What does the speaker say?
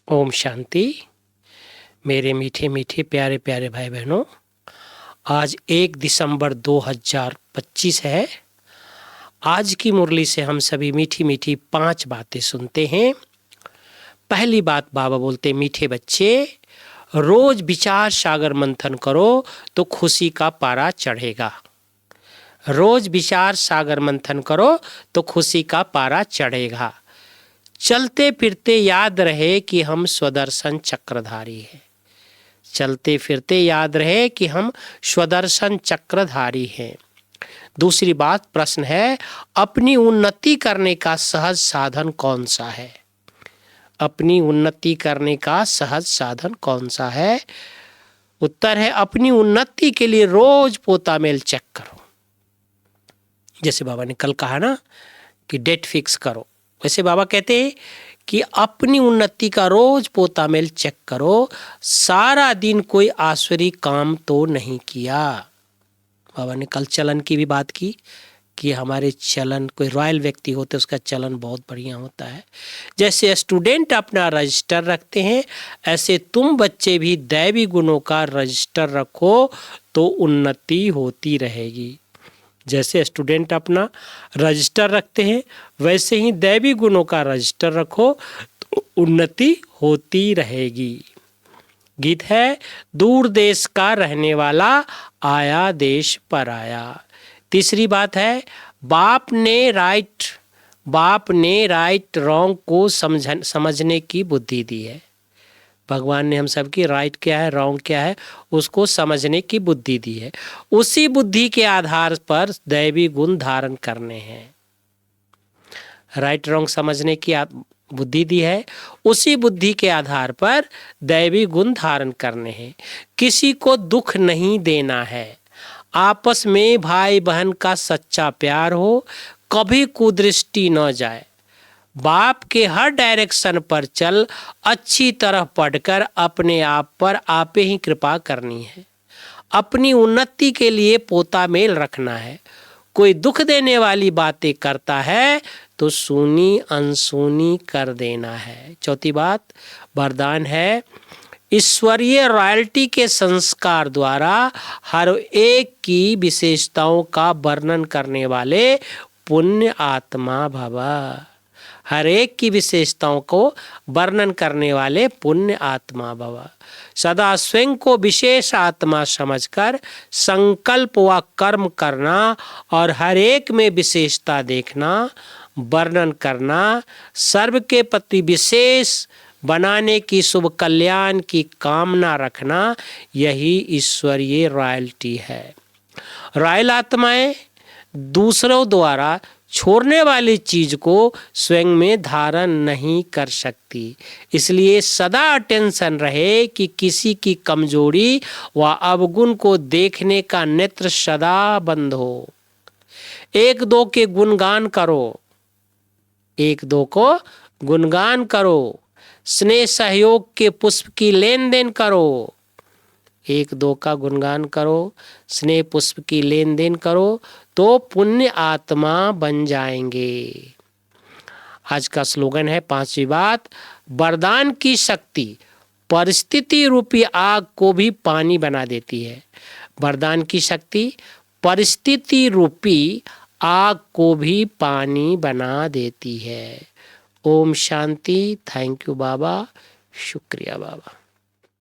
ओम शांति। मेरे मीठे मीठे प्यारे प्यारे भाई बहनों, आज 1 दिसंबर 2025 है। आज की मुरली से हम सभी मीठी मीठी 5 बातें सुनते हैं। पहली बात बाबा बोलते, मीठे बच्चे रोज विचार सागर मंथन करो तो खुशी का पारा चढ़ेगा। रोज विचार सागर मंथन करो तो खुशी का पारा चढ़ेगा। चलते फिरते याद रहे कि हम स्वदर्शन चक्रधारी हैं। चलते फिरते याद रहे कि हम स्वदर्शन चक्रधारी हैं। दूसरी बात, प्रश्न है, अपनी उन्नति करने का सहज साधन कौन सा है? अपनी उन्नति करने का सहज साधन कौन सा है? उत्तर है, अपनी उन्नति के लिए रोज पोता मेल चेक करो। जैसे बाबा ने कल कहा ना कि डेट फिक्स करो, वैसे बाबा कहते हैं कि अपनी उन्नति का रोज पोता मेल चेक करो। सारा दिन कोई आसुरी काम तो नहीं किया। बाबा ने कल चलन की भी बात की कि हमारे चलन, कोई रॉयल व्यक्ति होते उसका चलन बहुत बढ़िया होता है। जैसे स्टूडेंट अपना रजिस्टर रखते हैं, ऐसे तुम बच्चे भी दैवी गुणों का रजिस्टर रखो तो उन्नति होती रहेगी। जैसे स्टूडेंट अपना रजिस्टर रखते हैं, वैसे ही दैवी गुणों का रजिस्टर रखो तो उन्नति होती रहेगी। गीत है, दूर देश का रहने वाला आया देश पर आया। तीसरी बात है, बाप ने राइट रॉन्ग को समझने की बुद्धि दी है। भगवान ने हम सबकी राइट क्या है, रॉन्ग क्या है, उसको समझने की बुद्धि दी है। उसी बुद्धि के आधार पर दैवी गुण धारण करने हैं। राइट रॉन्ग समझने की बुद्धि दी है, उसी बुद्धि के आधार पर दैवी गुण धारण करने हैं। किसी को दुख नहीं देना है। आपस में भाई बहन का सच्चा प्यार हो, कभी कुदृष्टि न जाए। बाप के हर डायरेक्शन पर चल, अच्छी तरह पढ़कर अपने आप पर आपे ही कृपा करनी है। अपनी उन्नति के लिए पोता मेल रखना है। कोई दुख देने वाली बातें करता है तो सुनी अनसुनी कर देना है। चौथी बात, वरदान है, ईश्वरीय रॉयल्टी के संस्कार द्वारा हर एक की विशेषताओं का वर्णन करने वाले पुण्य आत्मा भवा। हर एक की विशेषताओं को वर्णन करने वाले पुण्य आत्मा भव। सदा स्वयं को विशेष आत्मा समझकर संकल्प व कर्म करना और हर एक में विशेषता देखना, वर्णन करना, सर्व के प्रति विशेष बनाने की शुभ कल्याण की कामना रखना, यही ईश्वरीय रॉयल्टी है। रॉयल आत्माएं दूसरों द्वारा छोड़ने वाली चीज को स्वयं में धारण नहीं कर सकती। इसलिए सदा अटेंशन रहे कि किसी की कमजोरी व अवगुण को देखने का नेत्र सदा बंद हो। एक दो के गुणगान करो, एक दो को गुणगान करो। स्नेह सहयोग के पुष्प की लेन देन करो। एक दो का गुणगान करो, स्नेह पुष्प की लेन देन करो तो पुण्य आत्मा बन जाएंगे। आज का स्लोगन है, 5वीं बात, वरदान की शक्ति परिस्थिति रूपी आग को भी पानी बना देती है। वरदान की शक्ति परिस्थिति रूपी आग को भी पानी बना देती है। ओम शांति। थैंक यू बाबा, शुक्रिया बाबा।